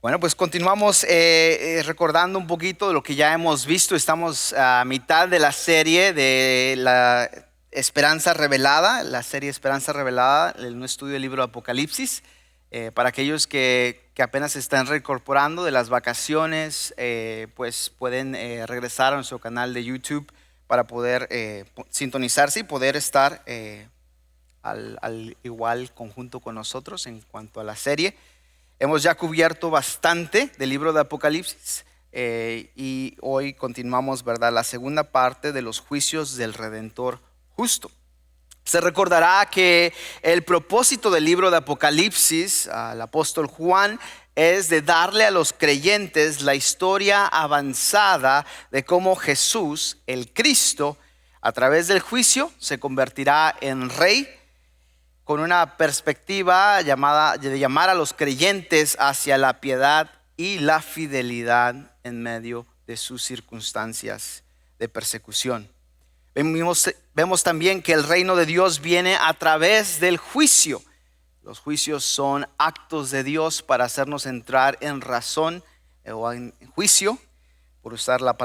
Bueno, pues continuamos recordando un poquito de lo que ya hemos visto. Estamos a mitad de la serie de la Esperanza Revelada, la serie Esperanza Revelada, un estudio del libro de Apocalipsis. Para aquellos que apenas se están reincorporando de las vacaciones, pues pueden regresar a nuestro canal de YouTube para poder sintonizarse y poder estar al igual conjunto con nosotros en cuanto a la serie. Hemos ya cubierto bastante del libro de Apocalipsis y hoy continuamos, ¿verdad?, la segunda parte de los juicios del Redentor justo. Se recordará que el propósito del libro de Apocalipsis, al apóstol Juan, es de darle a los creyentes la historia avanzada de cómo Jesús, el Cristo, a través del juicio se convertirá en rey, con una perspectiva de llamar a los creyentes hacia la piedad y la fidelidad en medio de sus circunstancias de persecución. Vemos también que el reino de Dios viene a través del juicio. Los juicios son actos de Dios para hacernos entrar en razón o en juicio, por usar la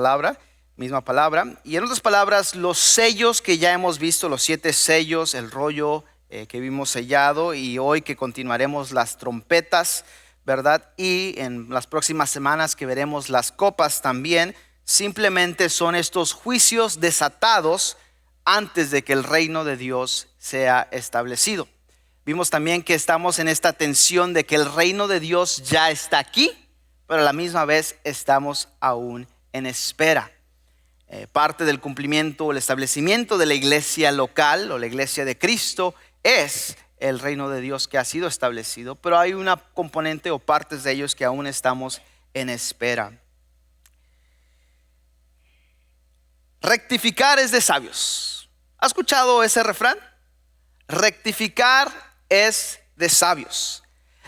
misma palabra. Y en otras palabras, los sellos que ya hemos visto, los 7 sellos, el rollo que vimos sellado, y hoy que continuaremos las trompetas, ¿verdad? Y en las próximas semanas que veremos las copas también, simplemente son estos juicios desatados antes de que el reino de Dios sea establecido. Vimos también que estamos en esta tensión de que el reino de Dios ya está aquí, pero a la misma vez estamos aún en espera. Parte del cumplimiento o el establecimiento de la iglesia local o la iglesia de Cristo es el reino de Dios que ha sido establecido, pero hay una componente o partes de ellos que aún estamos en espera. Rectificar es de sabios. ¿Has escuchado ese refrán? Rectificar es de sabios.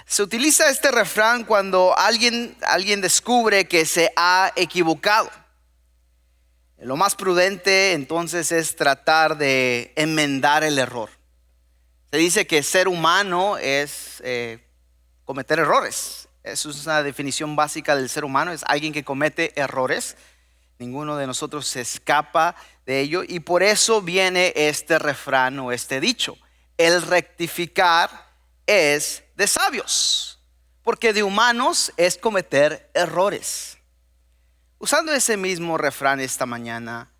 Se utiliza este refrán cuando alguien descubre que se ha equivocado. Lo más prudente entonces es tratar de enmendar el error. Se dice que ser humano es cometer errores. Eso es una definición básica del ser humano, es alguien que comete errores. Ninguno de nosotros se escapa de ello, y por eso viene este refrán o este dicho: el rectificar es de sabios, porque de humanos es cometer errores. Usando ese mismo refrán esta mañana,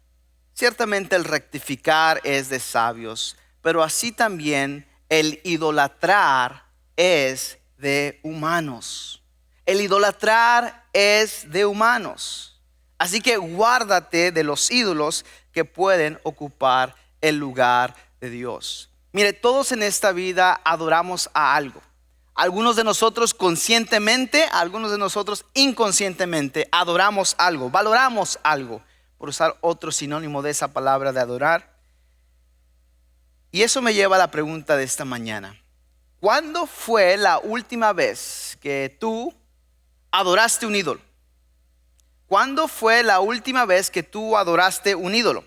ciertamente el rectificar es de sabios, pero así también el idolatrar es de humanos. El idolatrar es de humanos. Así que guárdate de los ídolos que pueden ocupar el lugar de Dios. Mire, todos en esta vida adoramos a algo. Algunos de nosotros conscientemente, algunos de nosotros inconscientemente adoramos algo, valoramos algo, por usar otro sinónimo de esa palabra de adorar. Y eso me lleva a la pregunta de esta mañana: ¿cuándo fue la última vez que tú adoraste un ídolo? ¿Cuándo fue la última vez que tú adoraste un ídolo?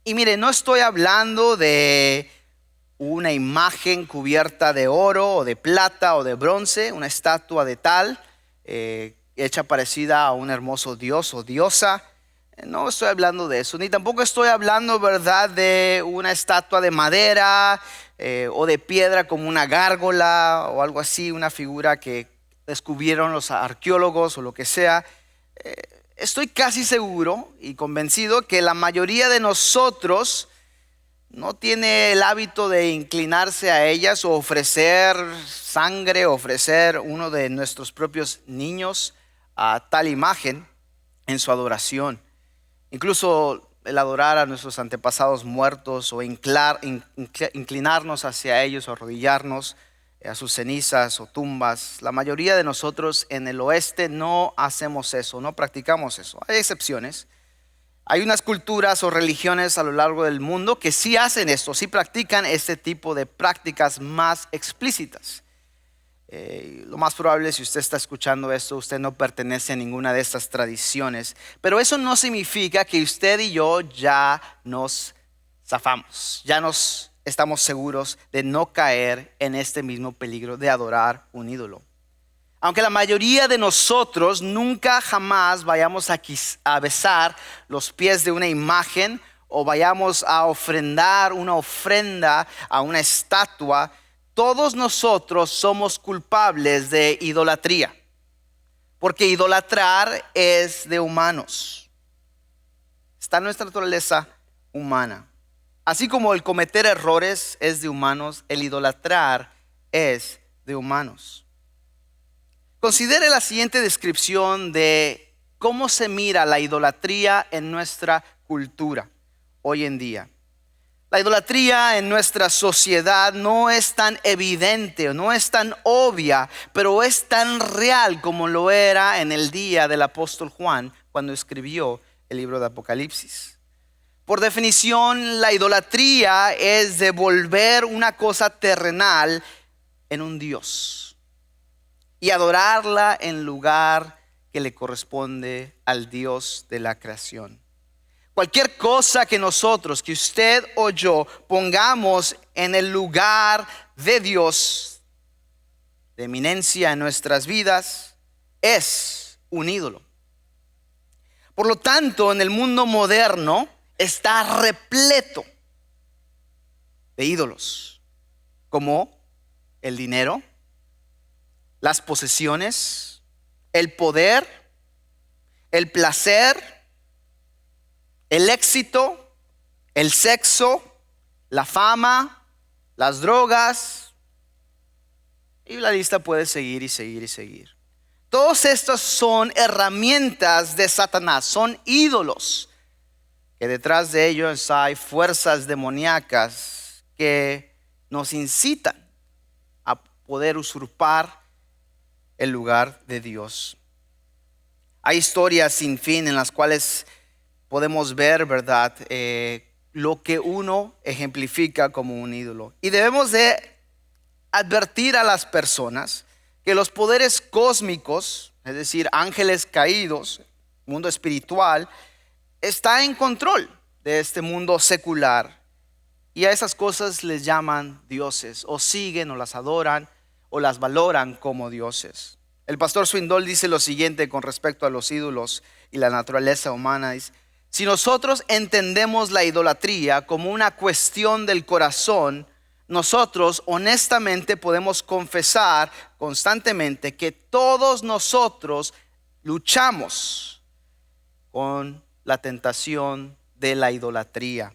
Y mire, no estoy hablando de una imagen cubierta de oro o de plata o de bronce, una estatua de tal, hecha parecida a un hermoso dios o diosa. No estoy hablando de eso, ni tampoco estoy hablando, ¿verdad?, de una estatua de madera o de piedra como una gárgola o algo así, una figura que descubrieron los arqueólogos o lo que sea. Estoy casi seguro y convencido que la mayoría de nosotros no tiene el hábito de inclinarse a ellas o ofrecer sangre, ofrecer uno de nuestros propios niños a tal imagen en su adoración. Incluso el adorar a nuestros antepasados muertos o inclinarnos hacia ellos o arrodillarnos a sus cenizas o tumbas. La mayoría de nosotros en el oeste no hacemos eso, no practicamos eso. Hay excepciones. Hay unas culturas o religiones a lo largo del mundo que sí hacen esto, sí practican este tipo de prácticas más explícitas. Lo más probable, si usted está escuchando esto, usted no pertenece a ninguna de estas tradiciones, pero eso no significa que usted y yo ya nos zafamos, ya nos estamos seguros de no caer en este mismo peligro de adorar un ídolo. Aunque la mayoría de nosotros nunca jamás vayamos a besar los pies de una imagen o vayamos a ofrendar una ofrenda a una estatua, todos nosotros somos culpables de idolatría. Porque idolatrar es de humanos. Está en nuestra naturaleza humana. Así como el cometer errores es de humanos, el idolatrar es de humanos. Considere la siguiente descripción de cómo se mira la idolatría en nuestra cultura hoy en día. La idolatría en nuestra sociedad no es tan evidente, no es tan obvia, pero es tan real como lo era en el día del apóstol Juan cuando escribió el libro de Apocalipsis. Por definición, la idolatría es devolver una cosa terrenal en un Dios y adorarla en lugar que le corresponde al Dios de la creación. Cualquier cosa que nosotros, que usted o yo pongamos en el lugar de Dios, de eminencia en nuestras vidas, es un ídolo. Por lo tanto, en el mundo moderno está repleto de ídolos, como el dinero, las posesiones, el poder, el placer, el éxito, el sexo, la fama, las drogas, y la lista puede seguir y seguir y seguir. Todos estos son herramientas de Satanás, son ídolos, que detrás de ellos hay fuerzas demoníacas que nos incitan a poder usurpar el lugar de Dios. Hay historias sin fin en las cuales podemos ver, ¿verdad?, lo que uno ejemplifica como un ídolo. Y debemos de advertir a las personas que los poderes cósmicos, es decir, ángeles caídos, mundo espiritual, está en control de este mundo secular. Y a esas cosas les llaman dioses, o siguen, o las adoran, o las valoran como dioses. El pastor Swindoll dice lo siguiente con respecto a los ídolos y la naturaleza humana. Dice: si nosotros entendemos la idolatría como una cuestión del corazón, nosotros honestamente podemos confesar constantemente que todos nosotros luchamos con la tentación de la idolatría.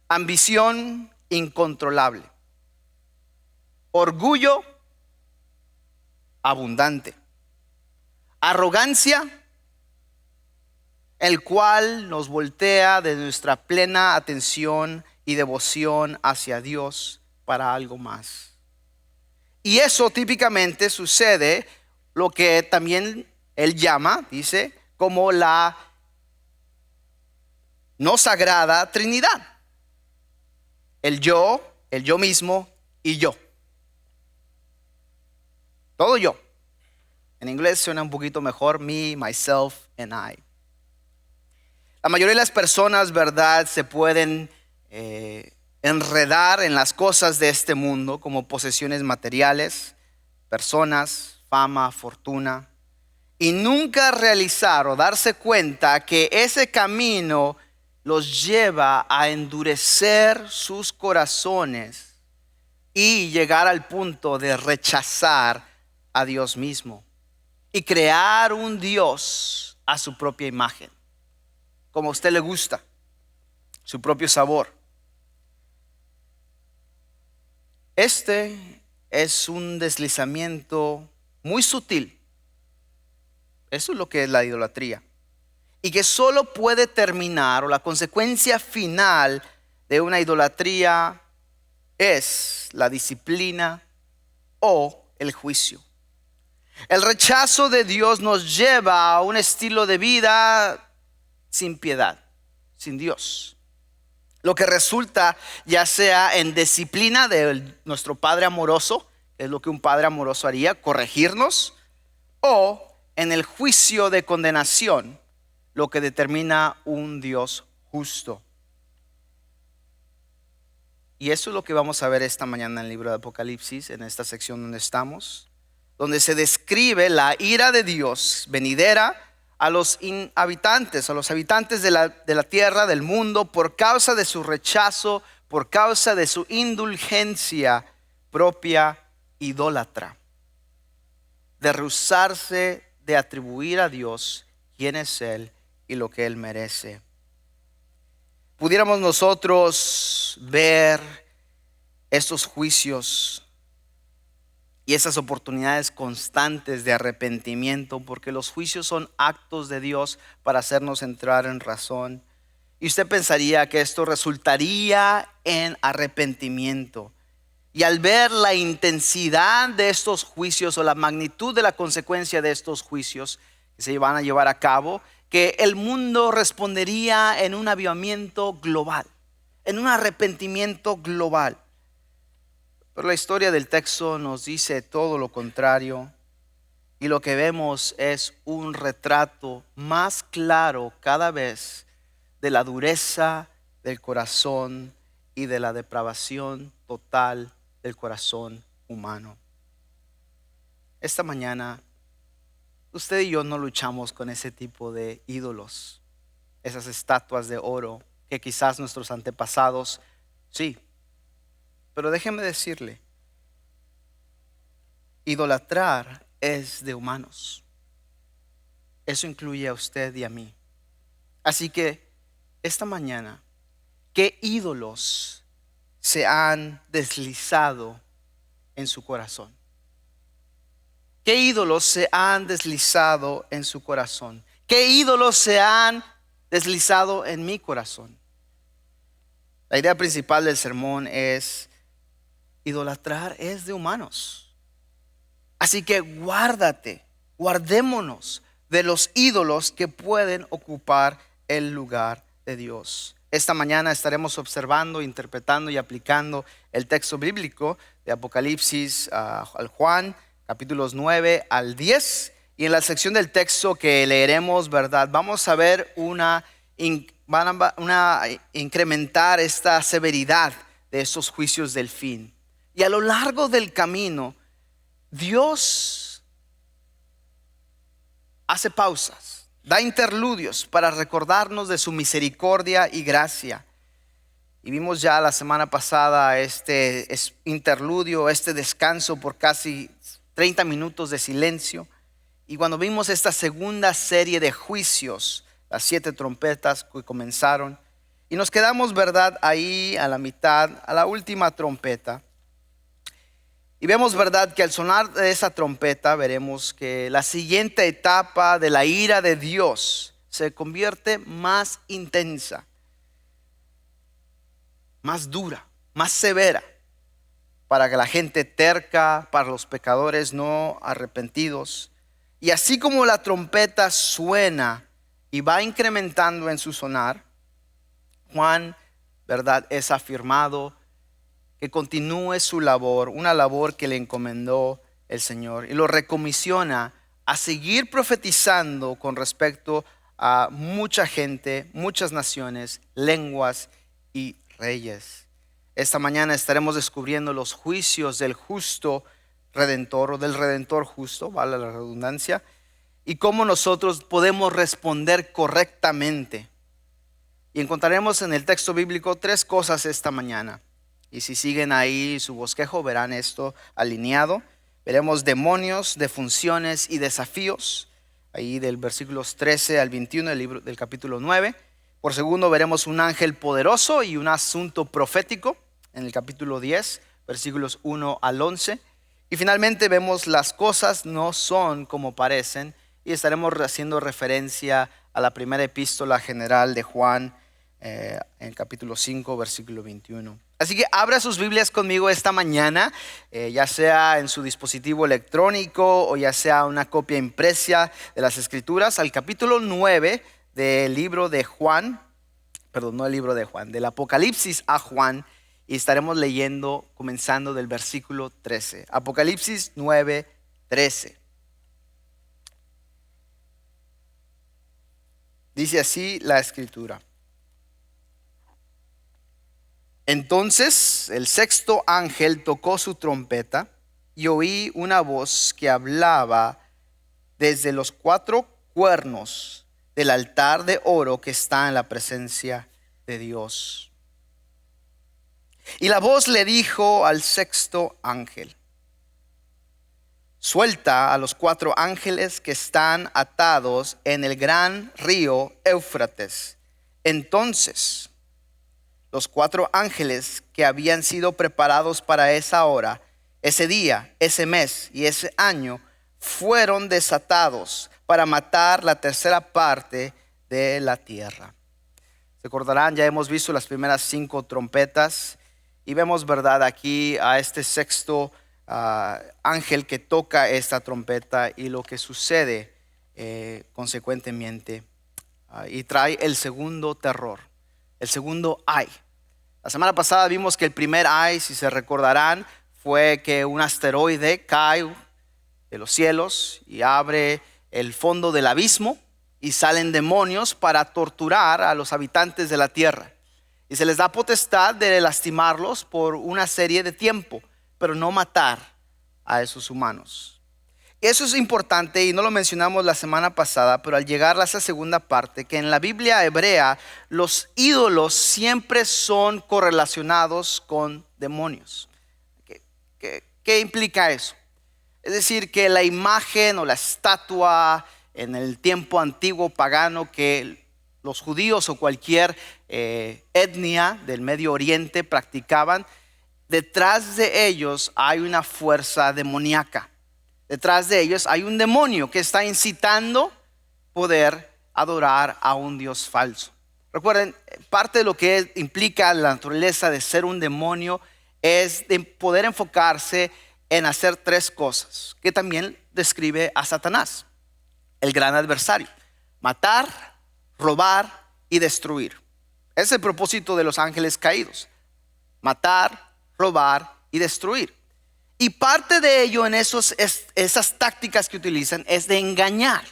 Ambición incontrolable, orgullo abundante, arrogancia, el cual nos voltea de nuestra plena atención y devoción hacia Dios para algo más. Y eso típicamente sucede, lo que también él llama, dice, como la no sagrada Trinidad. El yo mismo y yo. Todo yo. En inglés suena un poquito mejor: me, myself, and I. La mayoría de las personas, ¿verdad?, se pueden enredar en las cosas de este mundo, como posesiones materiales, personas, fama, fortuna, y nunca realizar o darse cuenta que ese camino los lleva a endurecer sus corazones y llegar al punto de rechazar a Dios mismo y crear un Dios a su propia imagen, como a usted le gusta, su propio sabor. Este es un deslizamiento muy sutil. Eso es lo que es la idolatría. Y que solo puede terminar, o la consecuencia final de una idolatría es la disciplina o el juicio. El rechazo de Dios nos lleva a un estilo de vida sin piedad, sin Dios. Lo que resulta ya sea en disciplina de nuestro Padre amoroso, es lo que un Padre amoroso haría, corregirnos, o en el juicio de condenación, lo que determina un Dios justo. Y eso es lo que vamos a ver esta mañana en el libro de Apocalipsis, en esta sección donde estamos. donde se describe la ira de Dios venidera a los habitantes, a los habitantes de la tierra, del mundo, por causa de su rechazo, por causa de su indulgencia propia idólatra, de rehusarse de atribuir a Dios quién es Él y lo que Él merece. Pudiéramos nosotros ver estos juicios y esas oportunidades constantes de arrepentimiento, porque los juicios son actos de Dios para hacernos entrar en razón. Y usted pensaría que esto resultaría en arrepentimiento. Y al ver la intensidad de estos juicios o la magnitud de la consecuencia de estos juicios que se van a llevar a cabo, que el mundo respondería en un avivamiento global, en un arrepentimiento global. Pero la historia del texto nos dice todo lo contrario, y lo que vemos es un retrato más claro cada vez de la dureza del corazón y de la depravación total del corazón humano. Esta mañana usted y yo no luchamos con ese tipo de ídolos, esas estatuas de oro que quizás nuestros antepasados, sí. Pero déjeme decirle, idolatrar es de humanos. Eso incluye a usted y a mí. Así que esta mañana, ¿qué ídolos se han deslizado en su corazón? ¿Qué ídolos se han deslizado en su corazón? ¿Qué ídolos se han deslizado en mi corazón? La idea principal del sermón es: idolatrar es de humanos. Así que guardémonos de los ídolos que pueden ocupar el lugar de Dios. Esta mañana estaremos observando, interpretando y aplicando el texto bíblico de Apocalipsis al Juan, capítulos 9 al 10. Y en la sección del texto que leeremos, ¿verdad?, vamos a ver incrementar esta severidad de estos juicios del fin. Y a lo largo del camino, Dios hace pausas, da interludios para recordarnos de su misericordia y gracia. Y vimos ya la semana pasada este interludio, este descanso por casi 30 minutos de silencio. Y cuando vimos esta segunda serie de juicios, las 7 trompetas que comenzaron, y nos quedamos, ¿verdad?, ahí a la mitad, a la última trompeta. Y vemos, ¿verdad?, que al sonar de esa trompeta veremos que la siguiente etapa de la ira de Dios se convierte más intensa, más dura, más severa para que la gente terca, para los pecadores no arrepentidos. Y así como la trompeta suena y va incrementando en su sonar, Juan, ¿verdad?, es afirmado que continúe su labor, una labor que le encomendó el Señor, y lo recomisiona a seguir profetizando con respecto a mucha gente, muchas naciones, lenguas y reyes. Esta mañana estaremos descubriendo los juicios del justo redentor, o del redentor justo, vale la redundancia, y cómo nosotros podemos responder correctamente. Y encontraremos en el texto bíblico 3 cosas esta mañana. Y si siguen ahí su bosquejo, verán esto alineado. Veremos demonios, defunciones y desafíos, ahí del versículos 13 al 21 del capítulo 9. Por segundo, veremos un ángel poderoso y un asunto profético en el capítulo 10, versículos 1 al 11. Y finalmente vemos las cosas no son como parecen, y estaremos haciendo referencia a la primera epístola general de Juan, en el capítulo 5, versículo 21. Así que abra sus Biblias conmigo esta mañana, ya sea en su dispositivo electrónico o ya sea una copia impresa de las Escrituras, al capítulo 9 del libro de Juan, perdón, no el libro de Juan, del Apocalipsis a Juan, y estaremos leyendo comenzando del versículo 13. Apocalipsis 9, 13. Dice así la Escritura: Entonces el sexto ángel tocó su trompeta y oí una voz que hablaba desde los 4 cuernos del altar de oro que está en la presencia de Dios. Y la voz le dijo al 6º ángel: suelta a los 4 ángeles que están atados en el gran río Éufrates. Entonces los 4 ángeles que habían sido preparados para esa hora, ese día, ese mes y ese año, fueron desatados para matar la tercera parte de la tierra. Recordarán, ya hemos visto las primeras 5 trompetas y vemos, verdad, aquí a este 6º ángel que toca esta trompeta y lo que sucede consecuentemente, y trae el segundo terror, el segundo ay. La semana pasada vimos que el primer ay, si se recordarán, fue que un asteroide cae de los cielos y abre el fondo del abismo y salen demonios para torturar a los habitantes de la tierra. Y se les da potestad de lastimarlos por una serie de tiempo, pero no matar a esos humanos. Eso es importante y no lo mencionamos la semana pasada, pero al llegar a esa segunda parte, que en la Biblia hebrea los ídolos siempre son correlacionados con demonios. ¿Qué implica eso? Es decir, que la imagen o la estatua en el tiempo antiguo pagano que los judíos o cualquier etnia del Medio Oriente practicaban, detrás de ellos hay una fuerza demoníaca. Detrás de ellos hay un demonio que está incitando poder adorar a un Dios falso. Recuerden, parte de lo que implica la naturaleza de ser un demonio es de poder enfocarse en hacer 3 cosas que también describe a Satanás, el gran adversario: matar, robar y destruir. Ese es el propósito de los ángeles caídos: matar, robar y destruir. Y parte de ello en esas tácticas que utilizan es de engañar,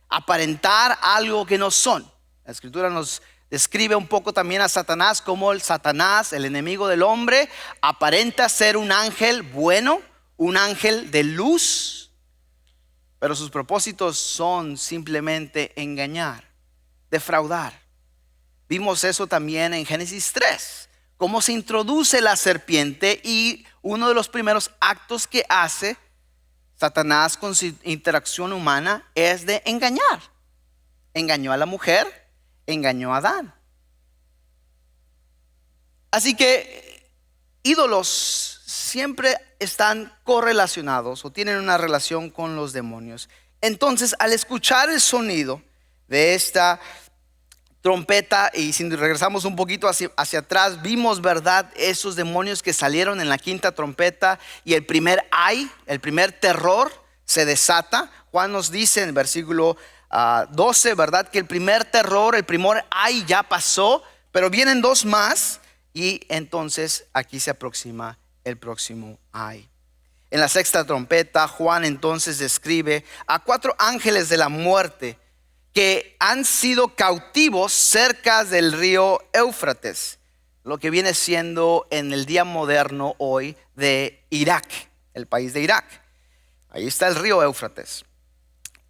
aparentar algo que no son. La escritura nos describe un poco también a Satanás como Satanás, el enemigo del hombre, aparenta ser un ángel bueno, un ángel de luz, pero sus propósitos son simplemente engañar, defraudar. Vimos eso también en Génesis 3, cómo se introduce la serpiente y uno de los primeros actos que hace Satanás con su interacción humana es de engañar. Engañó a la mujer, engañó a Adán. Así que ídolos siempre están correlacionados o tienen una relación con los demonios. Entonces, al escuchar el sonido de esta trompeta, y si regresamos un poquito hacia atrás, vimos, verdad, esos demonios que salieron en la 5ª trompeta y el primer ay, el primer terror se desata. Juan nos dice en el versículo 12, verdad, que el primer terror, el primer ay ya pasó, pero vienen 2 más y entonces aquí se aproxima el próximo ay. En la 6ª trompeta, Juan entonces describe a 4 ángeles de la muerte que han sido cautivos cerca del río Éufrates, lo que viene siendo en el día moderno hoy de Irak, el país de Irak. Ahí está el río Éufrates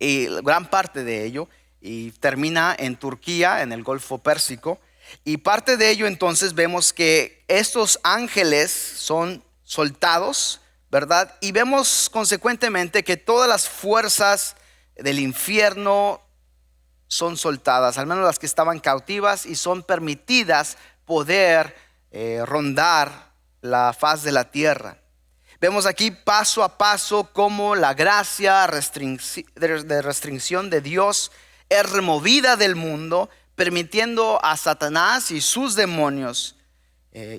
y gran parte de ello, y termina en Turquía, en el Golfo Pérsico, y parte de ello entonces vemos que estos ángeles son soltados, ¿verdad? Y vemos consecuentemente que todas las fuerzas del infierno son soltadas, al menos las que estaban cautivas, y son permitidas poder rondar la faz de la tierra. Vemos aquí paso a paso cómo la gracia de restricción de Dios es removida del mundo, permitiendo a Satanás y sus demonios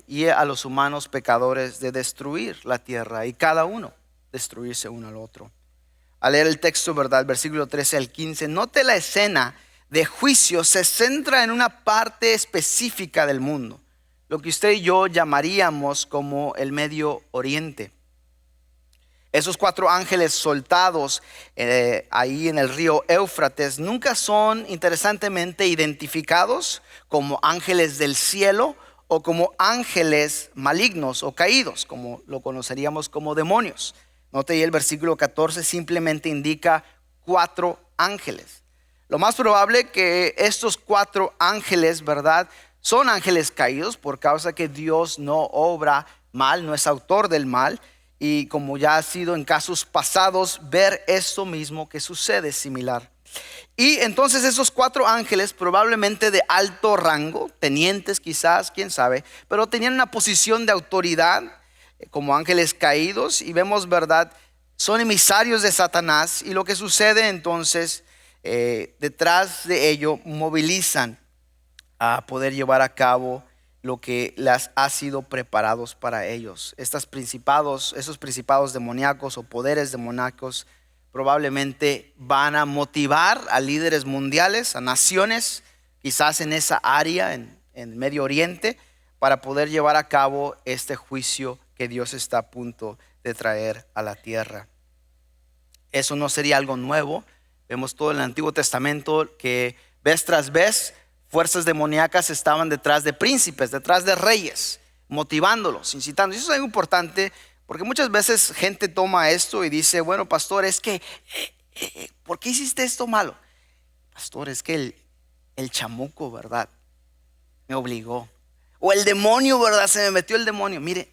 y a los humanos pecadores de destruir la tierra, y cada uno destruirse uno al otro. Al leer el texto, ¿verdad? Versículo 13 al 15, note la escena de juicio se centra en una parte específica del mundo, lo que usted y yo llamaríamos como el Medio Oriente. Esos 4 ángeles soltados ahí en el río Éufrates nunca son, interesantemente, identificados como ángeles del cielo o como ángeles malignos o caídos, como lo conoceríamos como demonios. Note ahí el versículo 14 simplemente indica 4 ángeles. Lo más probable que estos 4 ángeles, ¿verdad?, son ángeles caídos por causa que Dios no obra mal, no es autor del mal. Y como ya ha sido en casos pasados, ver esto mismo que sucede similar. Y entonces esos 4 ángeles, probablemente de alto rango, tenientes quizás, quién sabe, pero tenían una posición de autoridad como ángeles caídos. Y vemos, ¿verdad?, son emisarios de Satanás. Y lo que sucede entonces, detrás de ello, movilizan a poder llevar a cabo lo que les ha sido preparados para ellos. Esos principados demoníacos o poderes demoníacos probablemente van a motivar a líderes mundiales, a naciones, quizás en esa área, en Medio Oriente, para poder llevar a cabo este juicio que Dios está a punto de traer a la tierra. Eso no sería algo nuevo. Vemos todo en el Antiguo Testamento que vez tras vez fuerzas demoníacas estaban detrás de príncipes, detrás de reyes, motivándolos, incitando. Y eso es algo importante porque muchas veces gente toma esto y dice, bueno, pastor, es que, ¿por qué hiciste esto malo? Pastor, es que el chamuco, ¿verdad?, me obligó. O el demonio, ¿verdad?, se me metió el demonio. Mire,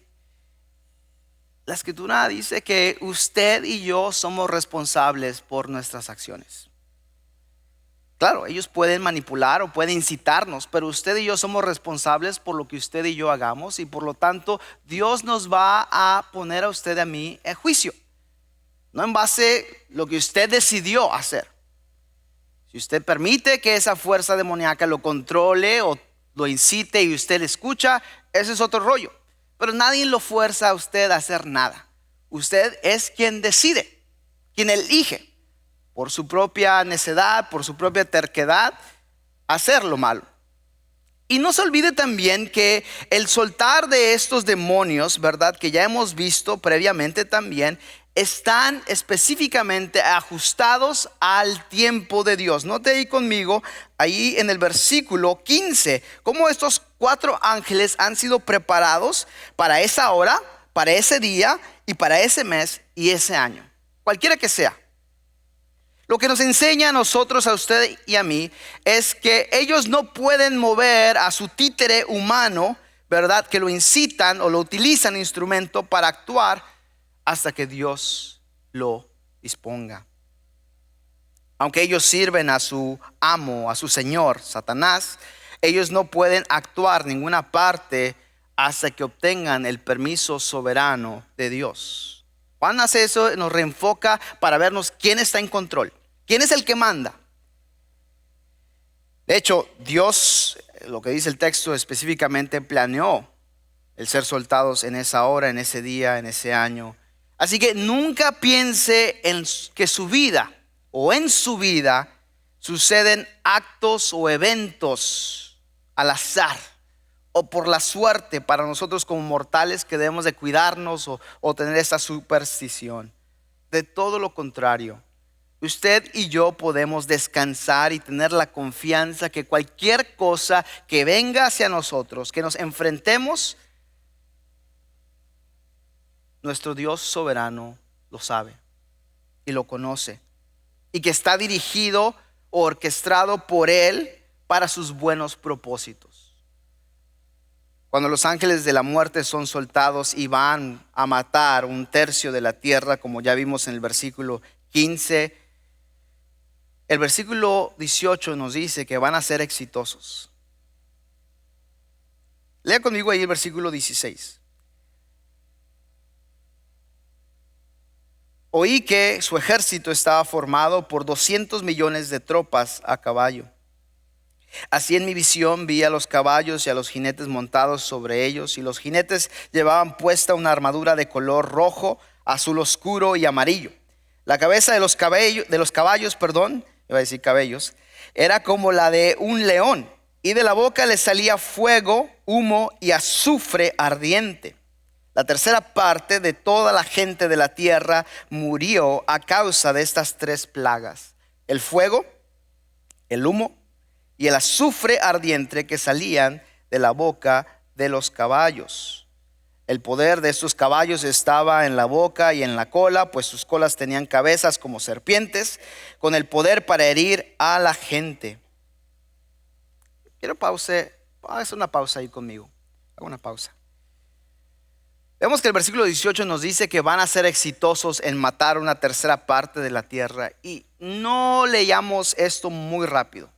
la Escritura dice que usted y yo somos responsables por nuestras acciones. Claro, ellos pueden manipular o pueden incitarnos, pero usted y yo somos responsables por lo que usted y yo hagamos, y por lo tanto Dios nos va a poner a usted y a mí en juicio, no en base a lo que usted decidió hacer. Si usted permite que esa fuerza demoníaca lo controle o lo incite y usted le escucha, ese es otro rollo. Pero nadie lo fuerza a usted a hacer nada. Usted es quien decide, quien elige por su propia necedad, por su propia terquedad, hacer lo malo. Y no se olvide también que el soltar de estos demonios, ¿verdad?, que ya hemos visto previamente también, están específicamente ajustados al tiempo de Dios. Note ahí conmigo, ahí en el versículo 15, cómo estos 4 ángeles han sido preparados para esa hora, para ese día y para ese mes y ese año, cualquiera que sea. Lo que nos enseña a nosotros, a usted y a mí, es que ellos no pueden mover a su títere humano, ¿verdad?, que lo incitan o lo utilizan instrumento para actuar hasta que Dios lo disponga. Aunque ellos sirven a su amo, a su señor, Satanás, ellos no pueden actuar ninguna parte hasta que obtengan el permiso soberano de Dios. Juan hace eso, nos reenfoca para vernos quién está en control. ¿Quién es el que manda? De hecho, Dios, lo que dice el texto específicamente, planeó el ser soltados en esa hora, en ese día, en ese año. Así que nunca piense en que su vida o en su vida suceden actos o eventos al azar o por la suerte para nosotros como mortales, que debemos de cuidarnos o tener esa superstición. De todo lo contrario, usted y yo podemos descansar y tener la confianza que cualquier cosa que venga hacia nosotros, que nos enfrentemos, nuestro Dios soberano lo sabe y lo conoce, y que está dirigido o orquestado por Él para sus buenos propósitos. Cuando los ángeles de la muerte son soltados y van a matar 1/3 de la tierra, como ya vimos en el versículo 15, el versículo 18 nos dice que van a ser exitosos. Lea conmigo ahí el versículo 16. Oí que su ejército estaba formado por 200 millones de tropas a caballo. Así en mi visión vi a los caballos y a los jinetes montados sobre ellos, y los jinetes llevaban puesta una armadura de color rojo, azul oscuro y amarillo. La cabeza de los caballos, iba a decir cabellos, era como la de un león, y de la boca le salía fuego, humo y azufre ardiente. La tercera parte de toda la gente de la tierra murió a causa de estas 3 plagas: el fuego, el humo y el azufre ardiente que salían de la boca de los caballos. El poder de estos caballos estaba en la boca y en la cola, pues sus colas tenían cabezas como serpientes, con el poder para herir a la gente. Quiero hacer una pausa ahí conmigo. Hago una pausa. Vemos que el versículo 18 nos dice que van a ser exitosos en matar una tercera parte de la tierra. Y no leamos esto muy rápido.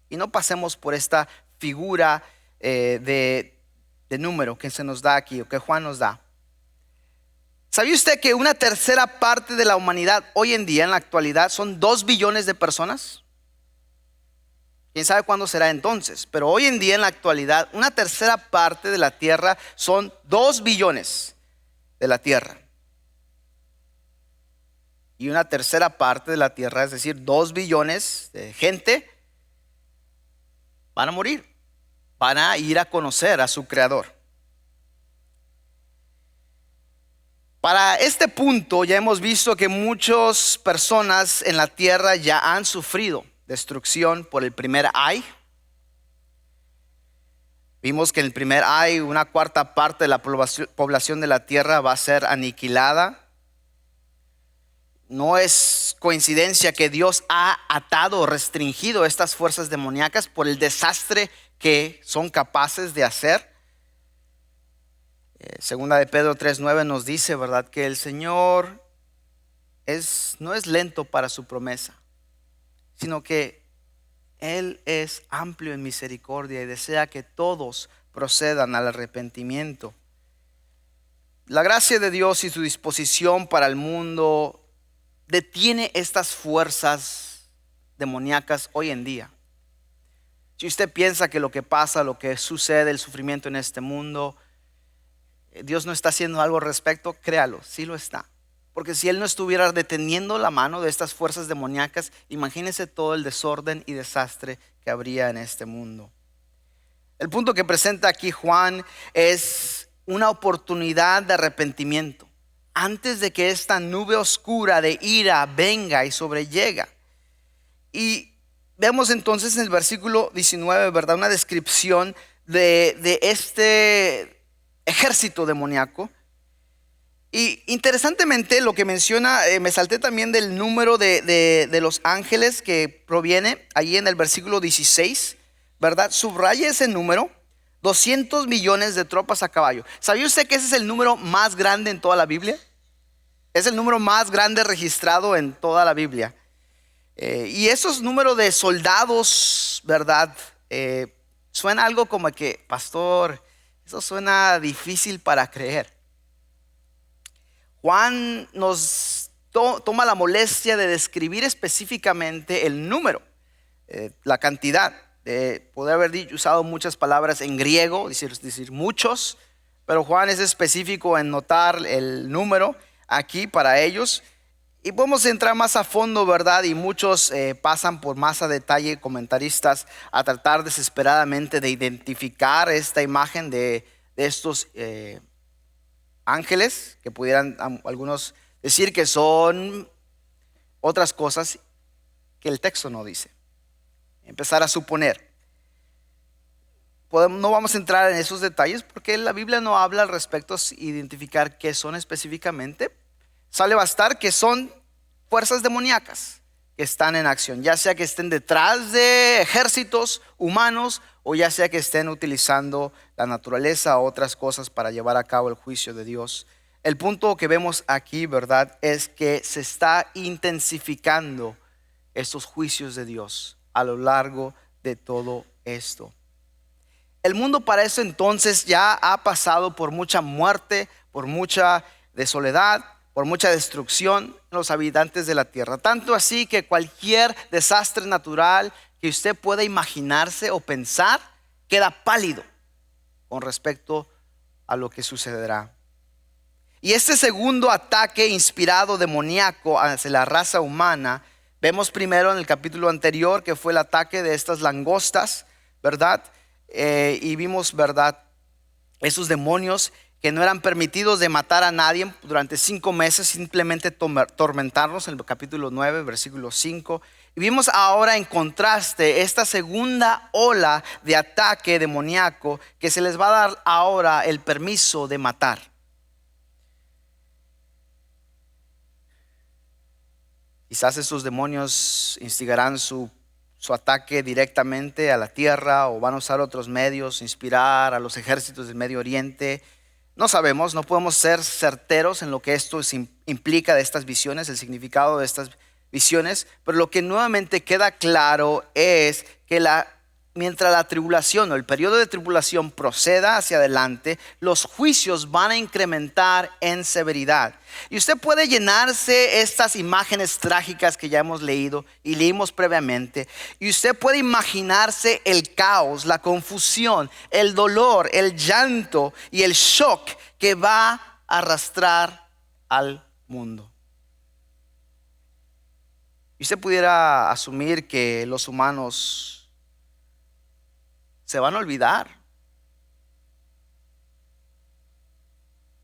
Y no pasemos por esta figura de número que se nos da aquí, o que Juan nos da. ¿Sabía usted que una tercera parte de la humanidad hoy en día, en la actualidad, son 2 billones de personas? ¿Quién sabe cuándo será entonces? Pero hoy en día, en la actualidad, una tercera parte de la tierra son 2 billones de la tierra. Y una tercera parte de la tierra, es decir, 2 billones de gente, van a morir. Van a ir a conocer a su creador. Para este punto ya hemos visto que muchas personas en la tierra ya han sufrido destrucción por el primer ay. Vimos que en el primer ay una cuarta parte de la población de la tierra va a ser aniquilada. No es coincidencia que Dios ha atado o restringido estas fuerzas demoníacas por el desastre que son capaces de hacer. Segunda de Pedro 3:9 nos dice, ¿verdad?, que el Señor no es lento para su promesa, sino que Él es amplio en misericordia y desea que todos procedan al arrepentimiento. La gracia de Dios y su disposición para el mundo detiene estas fuerzas demoníacas hoy en día. Si usted piensa que lo que pasa, lo que sucede, el sufrimiento en este mundo, Dios no está haciendo algo al respecto, créalo, sí lo está. Porque si Él no estuviera deteniendo la mano de estas fuerzas demoníacas, imagínese todo el desorden y desastre que habría en este mundo. El punto que presenta aquí Juan es una oportunidad de arrepentimiento antes de que esta nube oscura de ira venga y sobrellega. Y vemos entonces en el versículo 19, ¿verdad?, una descripción de este ejército demoníaco. Y interesantemente lo que menciona, me salté también del número de los ángeles que proviene ahí en el versículo 16, ¿verdad? Subraya ese número, 200 millones de tropas a caballo. ¿Sabía usted que ese es el número más grande en toda la Biblia? Es el número más grande registrado en toda la Biblia. Y esos números de soldados, ¿verdad? Suena algo como que, pastor, eso suena difícil para creer. Juan nos toma la molestia de describir específicamente el número, la cantidad. Poder haber usado muchas palabras en griego, decir muchos, pero Juan es específico en notar el número aquí para ellos. Y podemos entrar más a fondo, ¿verdad? Y muchos pasan por más a detalle, comentaristas, a tratar desesperadamente de identificar esta imagen de estos ángeles, que pudieran algunos decir que son otras cosas que el texto no dice. Empezar a suponer. No vamos a entrar en esos detalles porque la Biblia no habla al respecto de identificar qué son específicamente. Sale bastar que son fuerzas demoníacas que están en acción, ya sea que estén detrás de ejércitos humanos o ya sea que estén utilizando la naturaleza o otras cosas para llevar a cabo el juicio de Dios. El punto que vemos aquí, ¿verdad?, es que se está intensificando estos juicios de Dios a lo largo de todo esto. El mundo para eso entonces ya ha pasado por mucha muerte, por mucha soledad, por mucha destrucción en los habitantes de la tierra. Tanto así que cualquier desastre natural que usted pueda imaginarse o pensar queda pálido con respecto a lo que sucederá. Y este segundo ataque inspirado demoníaco hacia la raza humana, vemos primero en el capítulo anterior que fue el ataque de estas langostas, ¿verdad? Y vimos, ¿verdad?, esos demonios que no eran permitidos de matar a nadie durante 5 meses, simplemente tormentarnos, en el capítulo 9, versículo 5. Y vimos ahora en contraste esta segunda ola de ataque demoníaco que se les va a dar ahora el permiso de matar. Quizás esos demonios instigarán su ataque directamente a la tierra o van a usar otros medios, inspirar a los ejércitos del Medio Oriente. No sabemos, no podemos ser certeros en lo que esto implica de estas visiones, el significado de estas visiones, pero lo que nuevamente queda claro es que mientras la tribulación o el periodo de tribulación proceda hacia adelante, los juicios van a incrementar en severidad. Y usted puede llenarse estas imágenes trágicas que ya hemos leído y leímos previamente, y usted puede imaginarse el caos, la confusión, el dolor, el llanto y el shock que va a arrastrar al mundo. Y usted pudiera asumir que los humanos se van a olvidar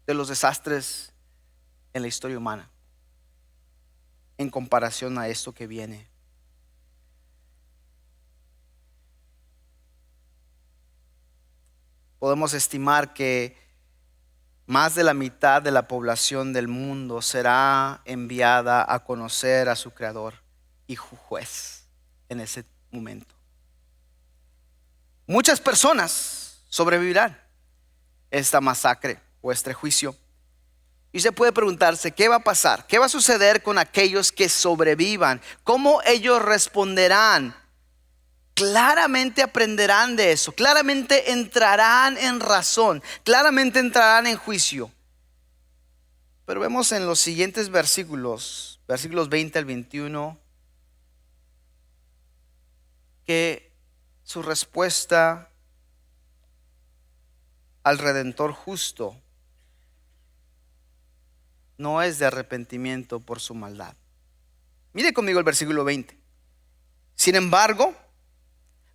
de los desastres en la historia humana en comparación a esto que viene. Podemos estimar que más de la mitad de la población del mundo será enviada a conocer a su Creador y juez en ese momento. Muchas personas sobrevivirán esta masacre o este juicio. Y usted puede preguntarse, ¿qué va a pasar? ¿Qué va a suceder con aquellos que sobrevivan? ¿Cómo ellos responderán? Claramente aprenderán de eso, claramente entrarán en razón, claramente entrarán en juicio. Pero vemos en los siguientes versículos 20 al 21, que su respuesta al Redentor justo no es de arrepentimiento por su maldad. Mire conmigo el versículo 20. Sin embargo,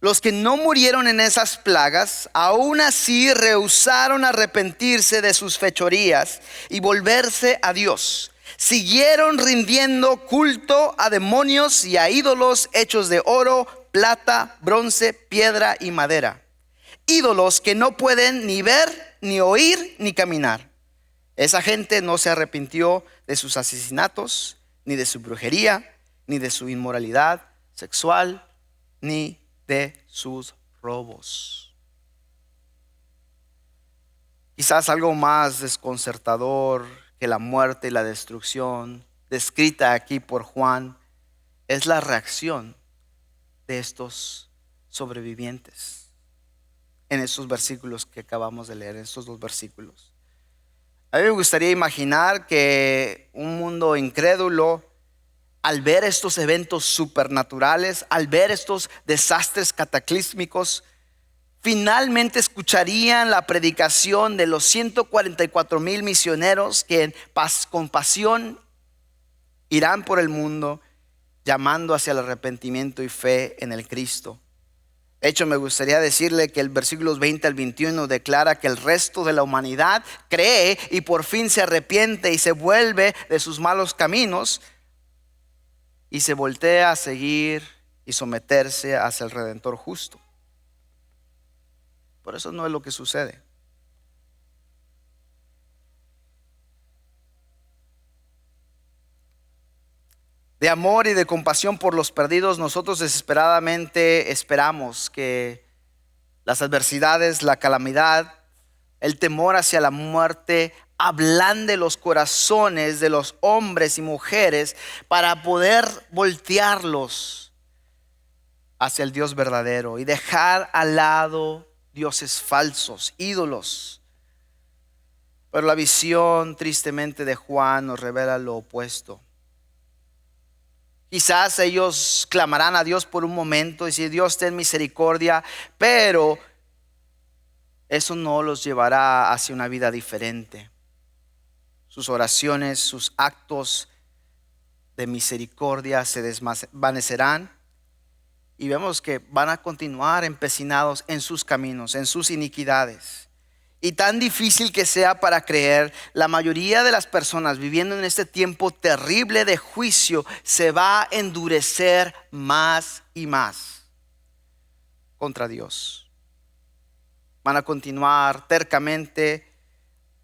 los que no murieron en esas plagas, aún así rehusaron arrepentirse de sus fechorías y volverse a Dios. Siguieron rindiendo culto a demonios y a ídolos hechos de oro, plata, bronce, piedra y madera. Ídolos que no pueden ni ver, ni oír, ni caminar. Esa gente no se arrepintió de sus asesinatos, ni de su brujería, ni de su inmoralidad sexual, ni de sus robos. Quizás algo más desconcertador que la muerte y la destrucción descrita aquí por Juan es la reacción de estos sobrevivientes en estos versículos que acabamos de leer, en estos dos versículos. A mí me gustaría imaginar que un mundo incrédulo, al ver estos eventos supernaturales, al ver estos desastres cataclísmicos, finalmente escucharían la predicación de los 144,000 misioneros que con pasión irán por el mundo llamando hacia el arrepentimiento y fe en el Cristo. De hecho, me gustaría decirle que el versículos 20 al 21 declara que el resto de la humanidad cree y por fin se arrepiente y se vuelve de sus malos caminos y se voltea a seguir y someterse hacia el Redentor justo. Por eso no es lo que sucede. De amor y de compasión por los perdidos, nosotros desesperadamente esperamos que las adversidades, la calamidad, el temor hacia la muerte ablande los corazones de los hombres y mujeres para poder voltearlos hacia el Dios verdadero y dejar al lado dioses falsos, ídolos. Pero la visión tristemente de Juan nos revela lo opuesto. Quizás ellos clamarán a Dios por un momento y decir: Dios, ten misericordia, pero eso no los llevará hacia una vida diferente. Sus oraciones, sus actos de misericordia se desvanecerán y vemos que van a continuar empecinados en sus caminos, en sus iniquidades. Y tan difícil que sea para creer, la mayoría de las personas viviendo en este tiempo terrible de juicio se va a endurecer más y más contra Dios. Van a continuar tercamente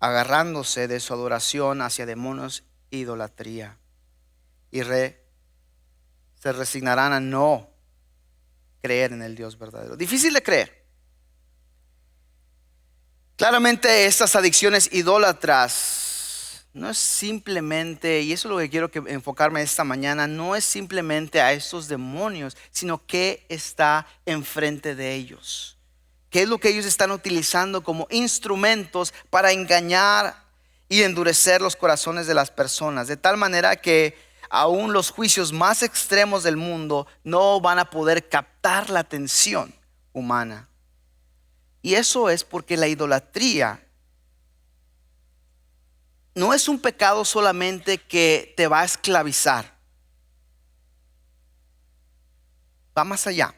agarrándose de su adoración hacia demonios e idolatría y se resignarán a no creer en el Dios verdadero. Difícil de creer. Claramente estas adicciones idólatras no es simplemente, y eso es lo que quiero enfocarme esta mañana, no es simplemente a estos demonios, sino qué está enfrente de ellos. ¿Qué es lo que ellos están utilizando como instrumentos para engañar y endurecer los corazones de las personas? De tal manera que aún los juicios más extremos del mundo no van a poder captar la atención humana. Y eso es porque la idolatría no es un pecado solamente que te va a esclavizar. Va más allá.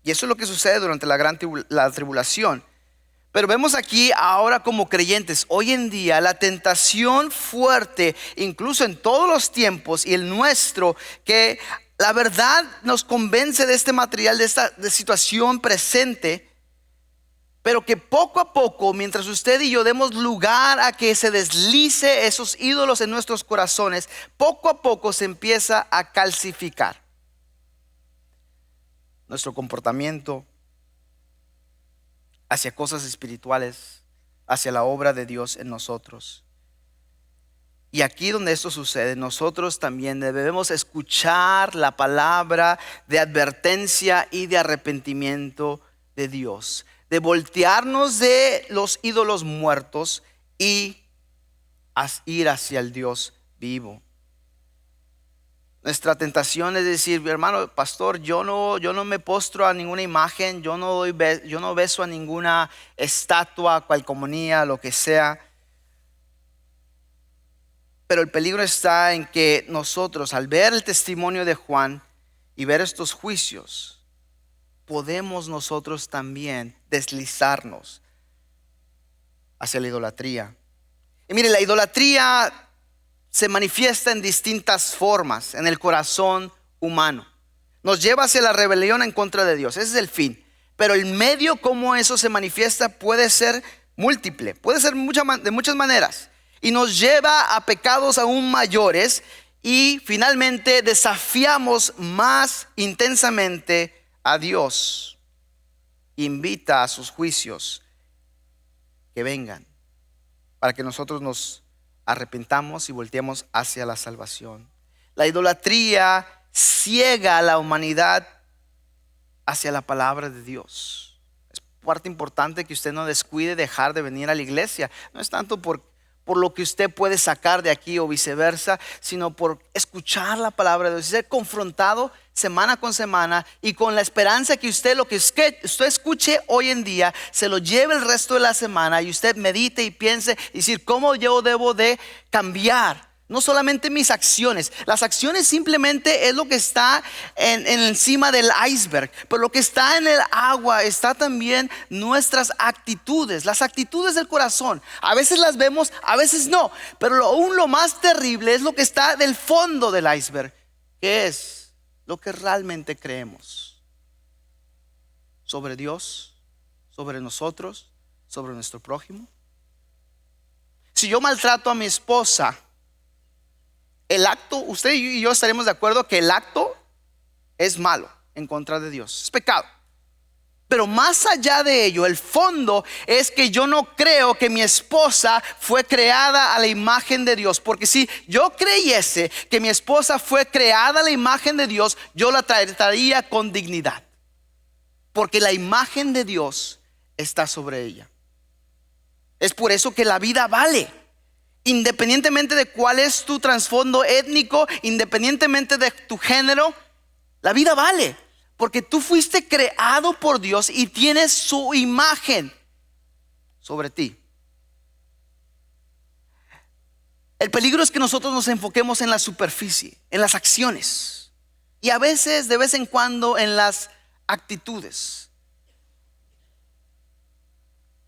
Y eso es lo que sucede durante la tribulación. Pero vemos aquí ahora como creyentes, hoy en día la tentación fuerte, incluso en todos los tiempos y el nuestro, que la verdad nos convence de este material, de esta situación presente, pero que poco a poco, mientras usted y yo demos lugar a que se deslice esos ídolos en nuestros corazones, poco a poco se empieza a calcificar nuestro comportamiento hacia cosas espirituales, hacia la obra de Dios en nosotros. Y aquí donde esto sucede, nosotros también debemos escuchar la palabra de advertencia y de arrepentimiento de Dios, de voltearnos de los ídolos muertos y ir hacia el Dios vivo. Nuestra tentación es decir, hermano, pastor, yo no me postro a ninguna imagen, yo no beso a ninguna estatua, calcomanía, lo que sea. Pero el peligro está en que nosotros, al ver el testimonio de Juan y ver estos juicios, podemos nosotros también deslizarnos hacia la idolatría. Y mire, la idolatría se manifiesta en distintas formas en el corazón humano. Nos lleva hacia la rebelión en contra de Dios. Ese es el fin. Pero el medio como eso se manifiesta puede ser múltiple, puede ser de muchas maneras. Y nos lleva a pecados aún mayores. Y finalmente desafiamos más intensamente a Dios. Invita a sus juicios que vengan para que nosotros nos arrepentamos y volteemos hacia la salvación. La idolatría ciega a la humanidad hacia la palabra de Dios. Es parte importante que usted no descuide dejar de venir a la iglesia. No es tanto por lo que usted puede sacar de aquí o viceversa, sino por escuchar la palabra de Dios y ser confrontado semana con semana, y con la esperanza que usted lo que usted escuche hoy en día se lo lleve el resto de la semana, y usted medite y piense y decir, ¿cómo yo debo de cambiar? No solamente mis acciones. Las acciones simplemente es lo que está en encima del iceberg, pero lo que está en el agua está también nuestras actitudes, las actitudes del corazón. A veces las vemos, a veces no, pero aún lo más terrible es lo que está del fondo del iceberg, que es lo que realmente creemos sobre Dios, sobre nosotros, sobre nuestro prójimo. Si yo maltrato a mi esposa, el acto, usted y yo estaremos de acuerdo que el acto es malo en contra de Dios, es pecado. Pero más allá de ello, el fondo es que yo no creo que mi esposa fue creada a la imagen de Dios. Porque si yo creyese que mi esposa fue creada a la imagen de Dios, yo la trataría con dignidad, porque la imagen de Dios está sobre ella. Es por eso que la vida vale. Independientemente de cuál es tu trasfondo étnico, independientemente de tu género, la vida vale. Porque tú fuiste creado por Dios y tienes su imagen sobre ti. El peligro es que nosotros nos enfoquemos en la superficie, en las acciones, y a veces, de vez en cuando, en las actitudes.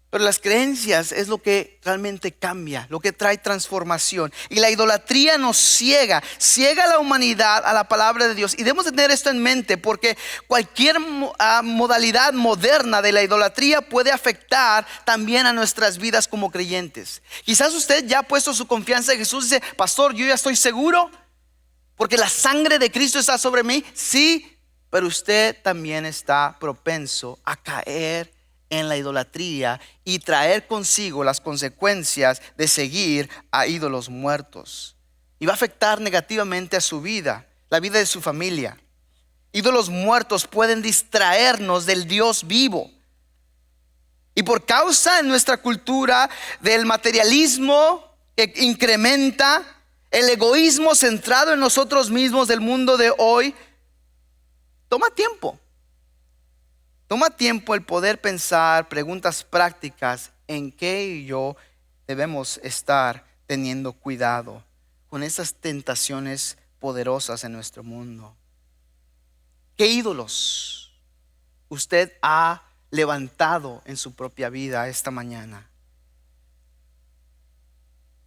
Pero las creencias es lo que realmente cambia, lo que trae transformación. Y la idolatría nos ciega a la humanidad a la palabra de Dios. Y debemos tener esto en mente, porque cualquier modalidad moderna de la idolatría puede afectar también a nuestras vidas como creyentes. Quizás usted ya ha puesto su confianza en Jesús y dice, pastor, yo ya estoy seguro Porque la sangre de Cristo está sobre mí, sí, pero usted también está propenso a caer en la idolatría y traer consigo las consecuencias de seguir a ídolos muertos. Y va a afectar negativamente a su vida, la vida de su familia. Ídolos muertos pueden distraernos del Dios vivo. Y por causa en nuestra cultura del materialismo que incrementa, el egoísmo centrado en nosotros mismos del mundo de hoy, toma tiempo. Toma tiempo el poder pensar preguntas prácticas en qué yo debemos estar teniendo cuidado con esas tentaciones poderosas en nuestro mundo. ¿Qué ídolos usted ha levantado en su propia vida esta mañana?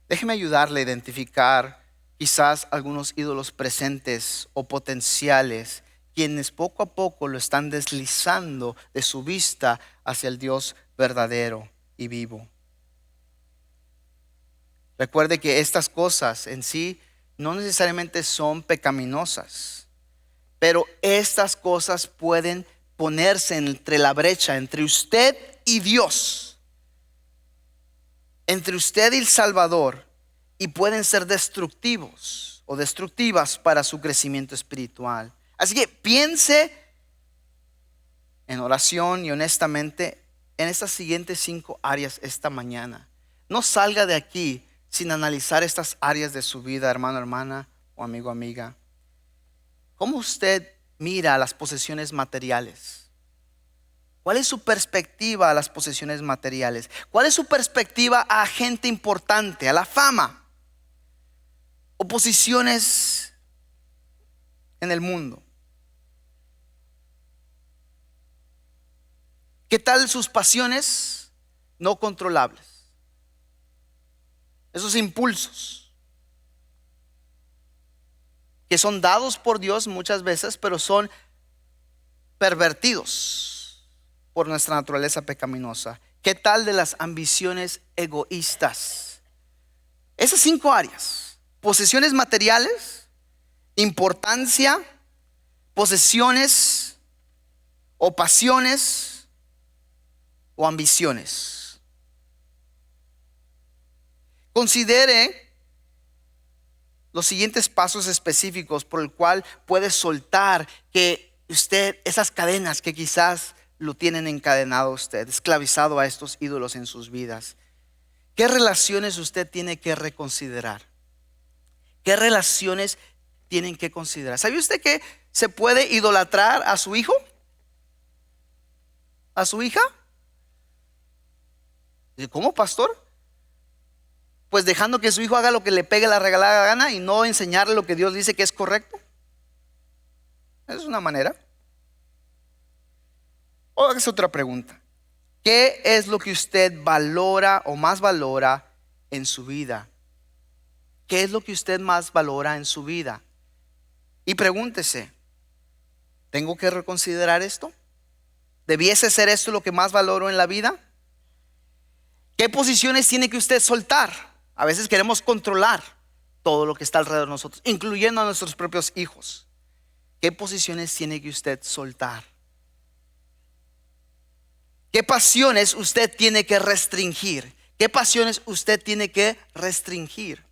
Déjeme ayudarle a identificar quizás algunos ídolos presentes o potenciales, quienes poco a poco lo están deslizando de su vista hacia el Dios verdadero y vivo. Recuerde que estas cosas en sí no necesariamente son pecaminosas, pero estas cosas pueden ponerse entre la brecha entre usted y Dios, entre usted y el Salvador, y pueden ser destructivos o destructivas para su crecimiento espiritual. Así que piense en oración y honestamente en estas siguientes 5 áreas esta mañana. No salga de aquí sin analizar estas áreas de su vida, hermano, hermana o amigo, amiga. ¿Cómo usted mira a las posesiones materiales? ¿Cuál es su perspectiva a las posesiones materiales? ¿Cuál es su perspectiva a gente importante, a la fama o posiciones en el mundo? ¿Qué tal sus pasiones no controlables? Esos impulsos que son dados por Dios muchas veces, pero son pervertidos por nuestra naturaleza pecaminosa. ¿Qué tal de las ambiciones egoístas? Esas 5 áreas: posesiones materiales, importancia, posesiones o pasiones o ambiciones. Considere los siguientes pasos específicos por el cual puede soltar que usted, esas cadenas que quizás lo tienen encadenado a usted, esclavizado a estos ídolos en sus vidas. ¿Qué relaciones usted tiene que reconsiderar? ¿Qué relaciones tienen que considerar? ¿Sabe usted que se puede idolatrar a su hijo? ¿A su hija? ¿Cómo, pastor? Pues dejando que su hijo haga lo que le pegue la regalada gana y no enseñarle lo que Dios dice que es correcto. Esa es una manera. O hágase otra pregunta. ¿Qué es lo que usted valora o más valora en su vida? ¿Qué es lo que usted más valora en su vida? Y pregúntese, ¿tengo que reconsiderar esto? ¿Debiese ser esto lo que más valoro en la vida? ¿Qué posiciones tiene que usted soltar? A veces queremos controlar todo lo que está alrededor de nosotros, incluyendo a nuestros propios hijos. ¿Qué posiciones tiene que usted soltar? ¿Qué pasiones usted tiene que restringir? ¿Qué pasiones usted tiene que restringir?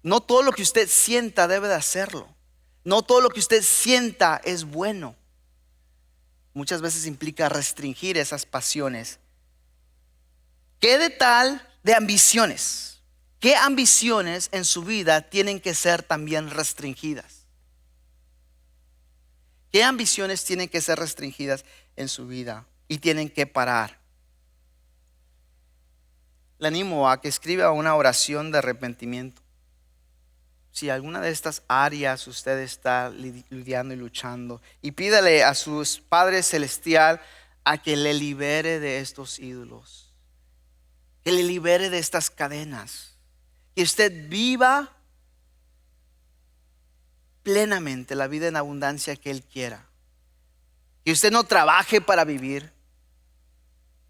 No todo lo que usted sienta debe de hacerlo. No todo lo que usted sienta es bueno. Muchas veces implica restringir esas pasiones. ¿Qué de tal de ambiciones? ¿Qué ambiciones en su vida tienen que ser también restringidas? ¿Qué ambiciones tienen que ser restringidas en su vida y tienen que parar? Le animo a que escriba una oración de arrepentimiento. Si alguna de estas áreas usted está lidiando y luchando, y pídale a su Padre Celestial a que le libere de estos ídolos, que le libere de estas cadenas, que usted viva plenamente la vida en abundancia que Él quiera, que usted no trabaje para vivir,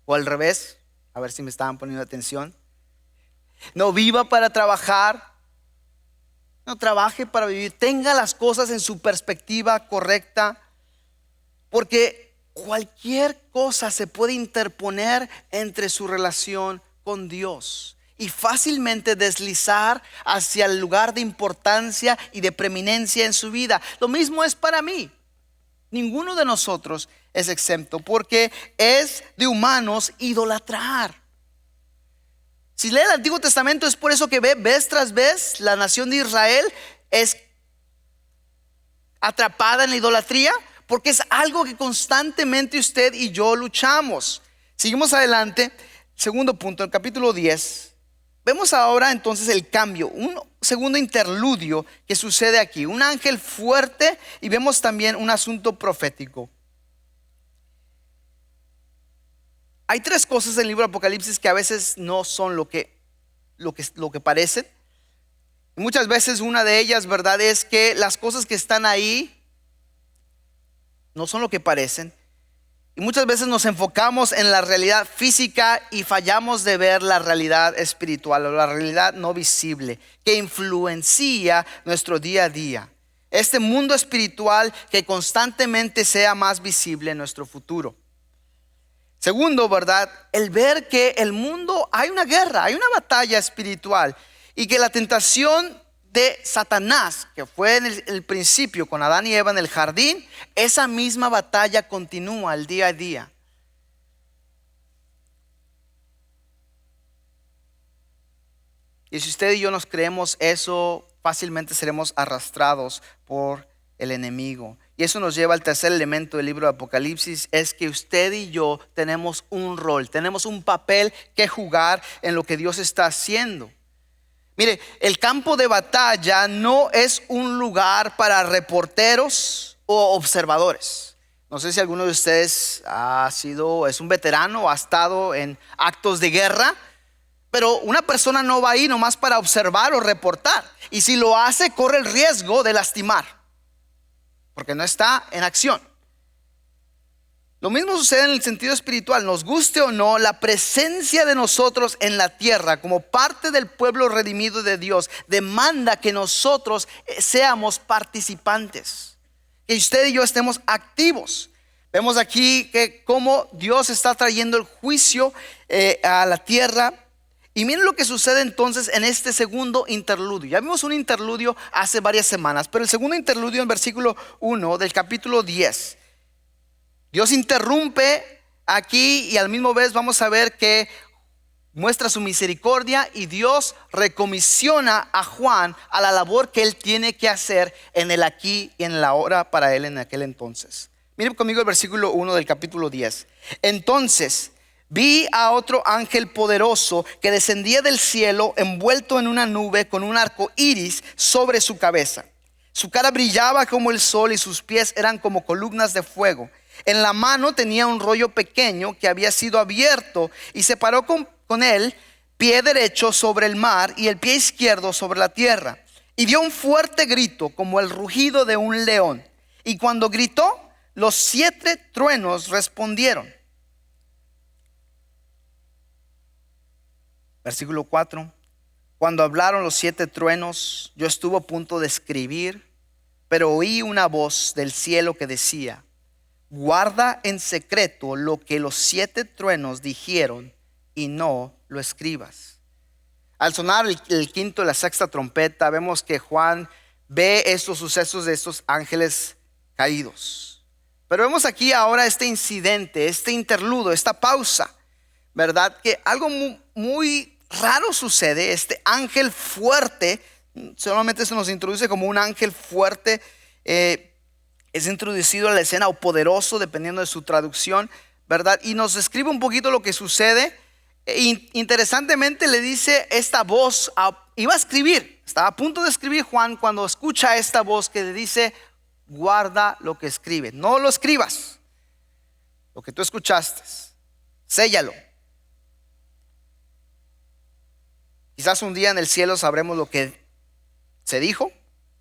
o al revés, a ver si me estaban poniendo atención, no viva para trabajar. No trabaje para vivir. Tenga las cosas en su perspectiva correcta. Porque cualquier cosa se puede interponer entre su relación con Dios y fácilmente deslizar hacia el lugar de importancia y de preeminencia en su vida. Lo mismo es para mí. Ninguno de nosotros es exento, porque es de humanos idolatrar. Si lee el Antiguo Testamento, es por eso que vez tras vez la nación de Israel es atrapada en la idolatría, porque es algo que constantemente usted y yo luchamos. Seguimos adelante. Segundo punto, el capítulo 10. Vemos ahora entonces el cambio, un segundo interludio que sucede aquí. Un ángel fuerte, y vemos también un asunto profético. Hay tres cosas en el libro de Apocalipsis que a veces no son lo que parecen. Y muchas veces una de ellas, ¿verdad?, es que las cosas que están ahí no son lo que parecen. Y muchas veces nos enfocamos en la realidad física y fallamos de ver la realidad espiritual o la realidad no visible que influencia nuestro día a día. Este mundo espiritual que constantemente sea más visible en nuestro futuro. Segundo, ¿verdad?, el ver que el mundo hay una guerra, hay una batalla espiritual y que la tentación de Satanás, que fue en el principio con Adán y Eva en el jardín, esa misma batalla continúa el día a día. Y si usted y yo nos creemos eso, fácilmente seremos arrastrados por el enemigo. Y eso nos lleva al tercer elemento del libro de Apocalipsis, es que usted y yo tenemos un rol, tenemos un papel que jugar en lo que Dios está haciendo. Mire, el campo de batalla no es un lugar para reporteros o observadores. No sé si alguno de ustedes es un veterano o ha estado en actos de guerra, pero una persona no va ahí nomás para observar o reportar. Y si lo hace, corre el riesgo de lastimar, porque no está en acción. Lo mismo sucede en el sentido espiritual. Nos guste o no, la presencia de nosotros en la tierra como parte del pueblo redimido de Dios demanda que nosotros seamos participantes, que usted y yo estemos activos. Vemos aquí que cómo Dios está trayendo el juicio a la tierra. Y miren lo que sucede entonces en este segundo interludio. Ya vimos un interludio hace varias semanas, pero el segundo interludio en versículo 1 del capítulo 10. Dios interrumpe aquí y al mismo vez vamos a ver que muestra su misericordia y Dios recomisiona a Juan a la labor que él tiene que hacer en el aquí y en la ahora para él en aquel entonces. Miren conmigo el versículo 1 del capítulo 10. Entonces vi a otro ángel poderoso que descendía del cielo envuelto en una nube con un arco iris sobre su cabeza. Su cara brillaba como el sol y sus pies eran como columnas de fuego. En la mano tenía un rollo pequeño que había sido abierto y se paró con él, pie derecho sobre el mar y el pie izquierdo sobre la tierra. Y dio un fuerte grito como el rugido de un león. Y cuando gritó, los 7 truenos respondieron. Versículo 4. Cuando hablaron los 7 truenos, yo estuve a punto de escribir, pero oí una voz del cielo que decía: guarda en secreto lo que los 7 truenos dijeron y no lo escribas. Al sonar el quinto y la sexta trompeta, vemos que Juan ve estos sucesos de estos ángeles caídos. Pero vemos aquí ahora este incidente, este interludio, esta pausa, ¿verdad? Que algo muy raro sucede. Este ángel fuerte, solamente se nos introduce como un ángel fuerte, es introducido a la escena, o poderoso, dependiendo de su traducción, ¿verdad? Y nos describe un poquito lo que sucede. Interesantemente le dice esta voz, iba a escribir, estaba a punto de escribir Juan cuando escucha esta voz que le dice: guarda lo que escribe, no lo escribas, lo que tú escuchaste, séllalo. Quizás un día en el cielo sabremos lo que se dijo,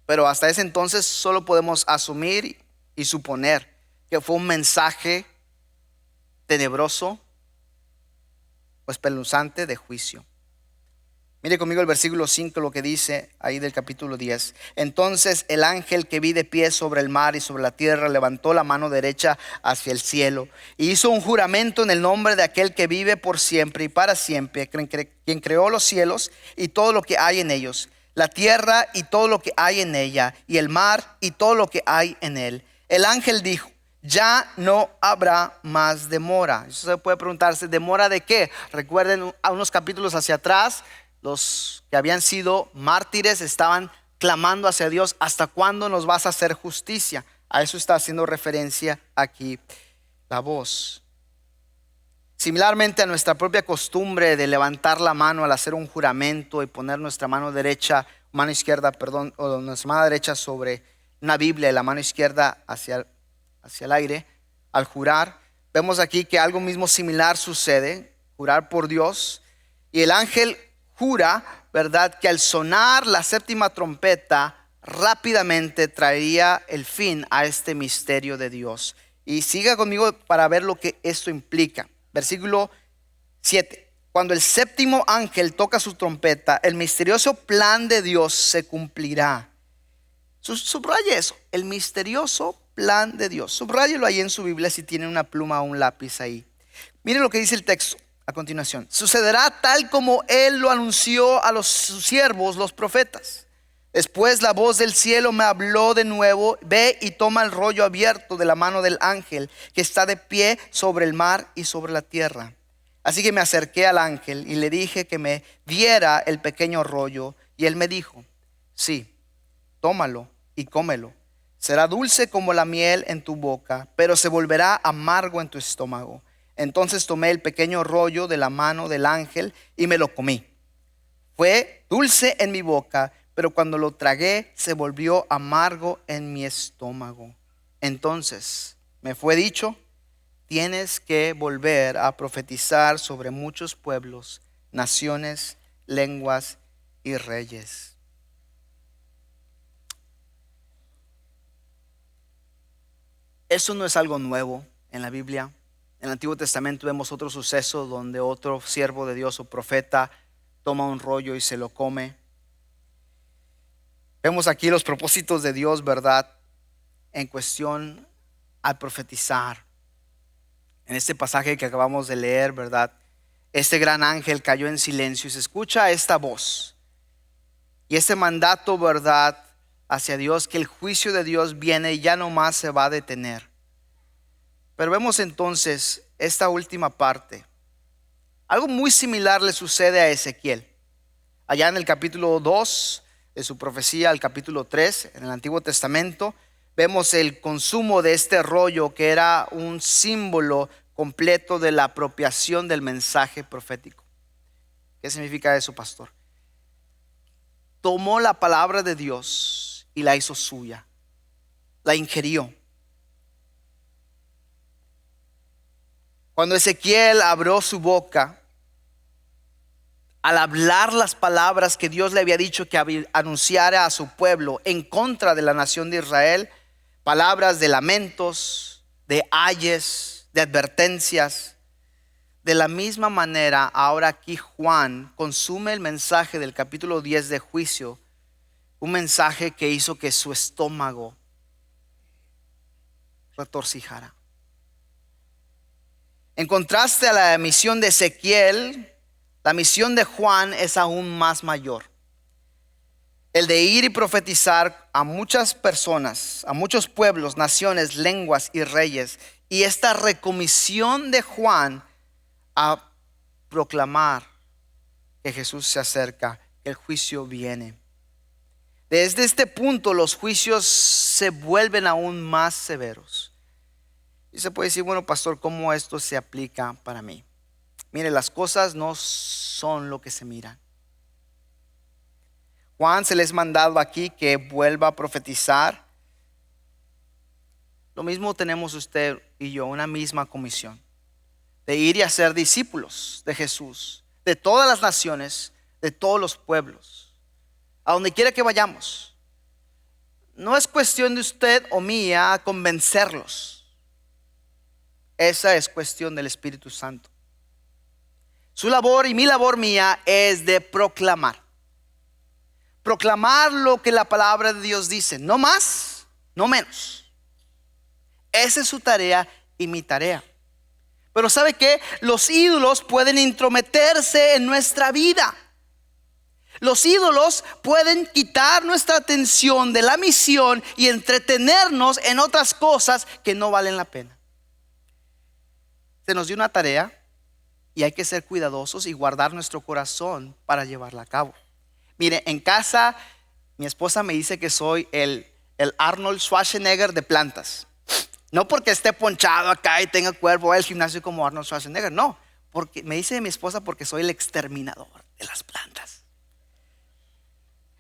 pero hasta ese entonces solo podemos asumir y suponer que fue un mensaje tenebroso o espeluznante de juicio. Mire conmigo el versículo 5, lo que dice ahí del capítulo 10. Entonces el ángel que vi de pie sobre el mar y sobre la tierra levantó la mano derecha hacia el cielo y hizo un juramento en el nombre de aquel que vive por siempre y para siempre, quien creó los cielos y todo lo que hay en ellos, la tierra y todo lo que hay en ella, y el mar y todo lo que hay en él. El ángel dijo: ya no habrá más demora. Eso se puede preguntarse, ¿demora de qué? Recuerden, a unos capítulos hacia atrás, los que habían sido mártires estaban clamando hacia Dios: ¿hasta cuándo nos vas a hacer justicia? A eso está haciendo referencia aquí la voz. Similarmente a nuestra propia costumbre de levantar la mano al hacer un juramento y poner nuestra mano izquierda, o nuestra mano derecha sobre una Biblia y la mano izquierda hacia el aire, al jurar, vemos aquí que algo mismo similar sucede, jurar por Dios. Y el ángel jura, ¿verdad?, que al sonar la séptima trompeta, rápidamente traería el fin a este misterio de Dios. Y siga conmigo para ver lo que esto implica. Versículo 7. Cuando el séptimo ángel toca su trompeta, el misterioso plan de Dios se cumplirá. Subraye eso, el misterioso plan de Dios. Subráyelo ahí en su Biblia si tiene una pluma o un lápiz ahí. Mire lo que dice el texto a continuación. Sucederá tal como él lo anunció a sus siervos, los profetas. Después la voz del cielo me habló de nuevo: ve y toma el rollo abierto de la mano del ángel que está de pie sobre el mar y sobre la tierra. Así que me acerqué al ángel y le dije que me diera el pequeño rollo, y él me dijo: sí, tómalo y cómelo. Será dulce como la miel en tu boca, pero se volverá amargo en tu estómago. Entonces tomé el pequeño rollo de la mano del ángel y me lo comí. Fue dulce en mi boca, pero cuando lo tragué se volvió amargo en mi estómago. Entonces me fue dicho: tienes que volver a profetizar sobre muchos pueblos, naciones, lenguas y reyes. Eso no es algo nuevo en la Biblia. En el Antiguo Testamento vemos otro suceso donde otro siervo de Dios o profeta toma un rollo y se lo come. Vemos aquí los propósitos de Dios, ¿verdad?, en cuestión al profetizar. En este pasaje que acabamos de leer, ¿verdad?, este gran ángel cayó en silencio y se escucha esta voz y este mandato, ¿verdad?, hacia Dios, que el juicio de Dios viene y ya no más se va a detener. Pero vemos entonces esta última parte. Algo muy similar le sucede a Ezequiel. Allá en el capítulo 2 de su profecía, al capítulo 3 en el Antiguo Testamento, vemos el consumo de este rollo que era un símbolo completo de la apropiación del mensaje profético. ¿Qué significa eso, pastor? Tomó la palabra de Dios y la hizo suya, la ingirió. Cuando Ezequiel abrió su boca, al hablar las palabras que Dios le había dicho que anunciara a su pueblo en contra de la nación de Israel, palabras de lamentos, de ayes, de advertencias, de la misma manera ahora aquí Juan consume el mensaje del capítulo 10 de juicio, un mensaje que hizo que su estómago retorcijara. En contraste a la misión de Ezequiel, la misión de Juan es aún más mayor. El de ir y profetizar a muchas personas, a muchos pueblos, naciones, lenguas y reyes. Y esta recomisión de Juan a proclamar que Jesús se acerca, que el juicio viene. Desde este punto los juicios se vuelven aún más severos. Y se puede decir, bueno, pastor, ¿cómo esto se aplica para mí? Mire, las cosas no son lo que se miran. Juan se les ha mandado aquí que vuelva a profetizar. Lo mismo tenemos usted y yo, una misma comisión de ir y hacer discípulos de Jesús, de todas las naciones, de todos los pueblos, a donde quiera que vayamos. No es cuestión de usted o mía convencerlos. Esa es cuestión del Espíritu Santo. Su labor y mi labor mía es de proclamar. Proclamar lo que la palabra de Dios dice, no más, no menos. Esa es su tarea y mi tarea. Pero ¿sabe qué? Los ídolos pueden intrometerse en nuestra vida. Los ídolos pueden quitar nuestra atención de la misión y entretenernos en otras cosas que no valen la pena. Se nos dio una tarea y hay que ser cuidadosos y guardar nuestro corazón para llevarla a cabo. Mire, en casa mi esposa me dice que soy el Arnold Schwarzenegger de plantas. No porque esté ponchado acá y tenga cuerpo, voy al gimnasio como Arnold Schwarzenegger. No, porque me dice mi esposa porque soy el exterminador de las plantas.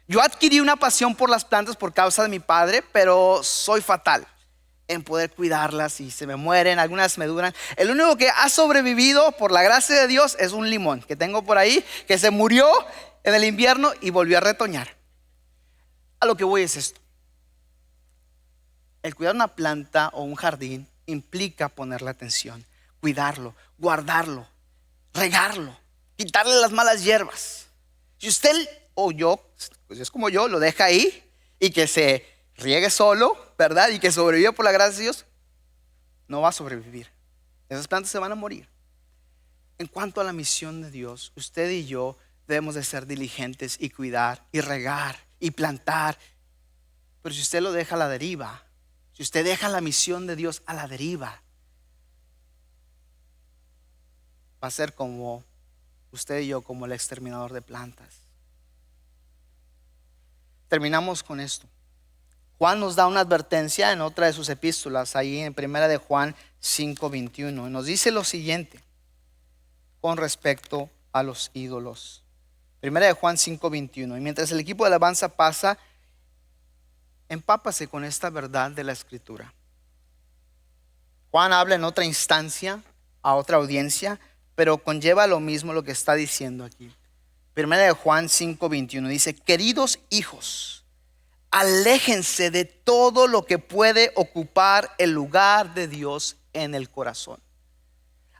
Yo adquirí una pasión por las plantas por causa de mi padre, pero soy fatal en poder cuidarlas y se me mueren, algunas me duran. El único que ha sobrevivido por la gracia de Dios es un limón que tengo por ahí, que se murió en el invierno y volvió a retoñar. A lo que voy es esto: el cuidar una planta o un jardín implica ponerle atención, cuidarlo, guardarlo, regarlo, quitarle las malas hierbas. Si usted o yo, pues es como yo, lo deja ahí y que se riegue solo, ¿verdad? Y que sobreviva por la gracia de Dios, no va a sobrevivir. Esas plantas se van a morir. En cuanto a la misión de Dios, usted y yo debemos de ser diligentes y cuidar y regar y plantar. Pero si usted lo deja a la deriva, si usted deja la misión de Dios a la deriva, va a ser como usted y yo, como el exterminador de plantas. Terminamos con esto. Juan nos da una advertencia en otra de sus epístolas, ahí en primera de Juan 5:21. Nos dice lo siguiente con respecto a los ídolos. Primera de Juan 5:21. Y mientras el equipo de alabanza pasa, empápase con esta verdad de la escritura. Juan habla en otra instancia, a otra audiencia, pero conlleva lo mismo lo que está diciendo aquí. Primera de Juan 5:21 dice: queridos hijos, aléjense de todo lo que puede ocupar el lugar de Dios en el corazón.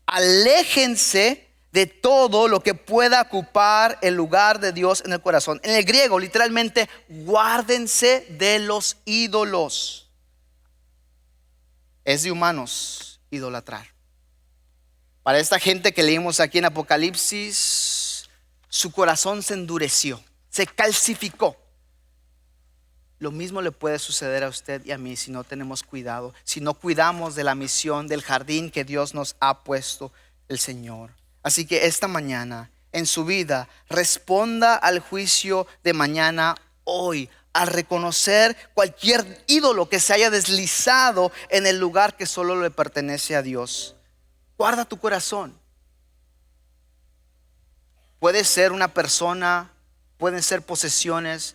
Aléjense de todo lo que pueda ocupar el lugar de Dios en el corazón. En el griego, literalmente, guárdense de los ídolos. Es de humanos idolatrar. Para esta gente que leímos aquí en Apocalipsis, su corazón se endureció, se calcificó. Lo mismo le puede suceder a usted y a mí si no tenemos cuidado, si no cuidamos de la misión, del jardín que Dios nos ha puesto el Señor. Así que esta mañana, en su vida, responda al juicio de mañana hoy, al reconocer cualquier ídolo que se haya deslizado en el lugar que solo le pertenece a Dios. Guarda tu corazón. Puede ser una persona, pueden ser posesiones,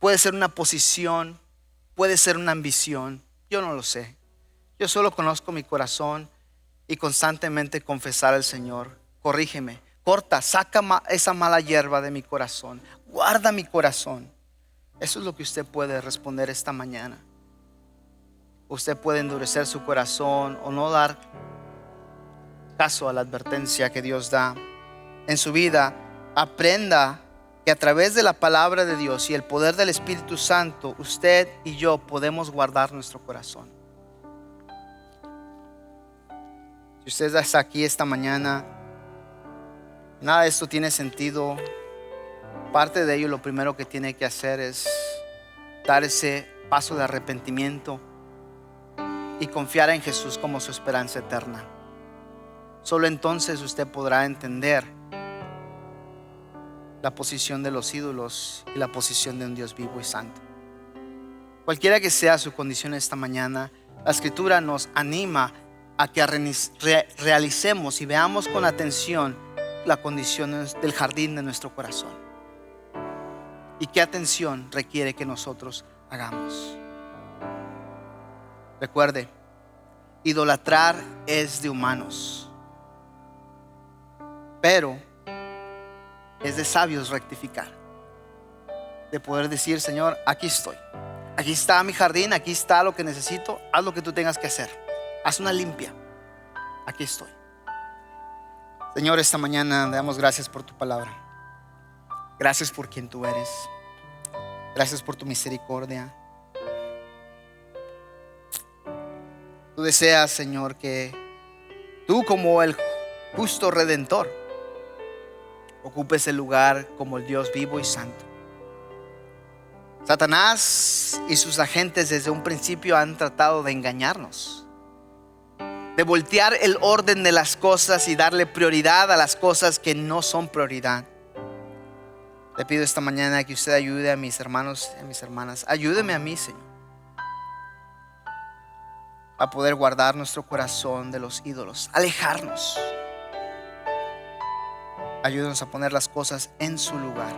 puede ser una posición, puede ser una ambición. Yo no lo sé. Yo solo conozco mi corazón y constantemente confesar al Señor: corrígeme, corta, saca esa mala hierba de mi corazón, guarda mi corazón. Eso es lo que usted puede responder esta mañana. Usted puede endurecer su corazón o no dar caso a la advertencia que Dios da. En su vida, aprenda que a través de la palabra de Dios y el poder del Espíritu Santo, usted y yo podemos guardar nuestro corazón. Si usted está aquí esta mañana, nada de esto tiene sentido. Parte de ello, lo primero que tiene que hacer es dar ese paso de arrepentimiento y confiar en Jesús como su esperanza eterna. Solo entonces usted podrá entender la posición de los ídolos y la posición de un Dios vivo y santo. Cualquiera que sea su condición esta mañana, la Escritura nos anima a que realicemos y veamos con atención la condición del jardín de nuestro corazón y qué atención requiere que nosotros hagamos. Recuerde, idolatrar es de humanos, pero es de sabios rectificar, de poder decir: Señor, aquí estoy, aquí está mi jardín, aquí está lo que necesito, haz lo que tú tengas que hacer, haz una limpia, aquí estoy. Señor, esta mañana le damos gracias por tu palabra. Gracias por quien tú eres. Gracias por tu misericordia. Tú deseas, Señor, que tú, como el justo redentor, ocupes el lugar como el Dios vivo y santo. Satanás y sus agentes desde un principio han tratado de engañarnos, de voltear el orden de las cosas y darle prioridad a las cosas que no son prioridad. Le pido esta mañana que usted ayude a mis hermanos y a mis hermanas. Ayúdeme a mí, Señor, a poder guardar nuestro corazón de los ídolos, alejarnos. Ayúdanos a poner las cosas en su lugar.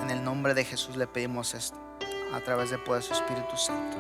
En el nombre de Jesús le pedimos esto, a través del poder de su Espíritu Santo.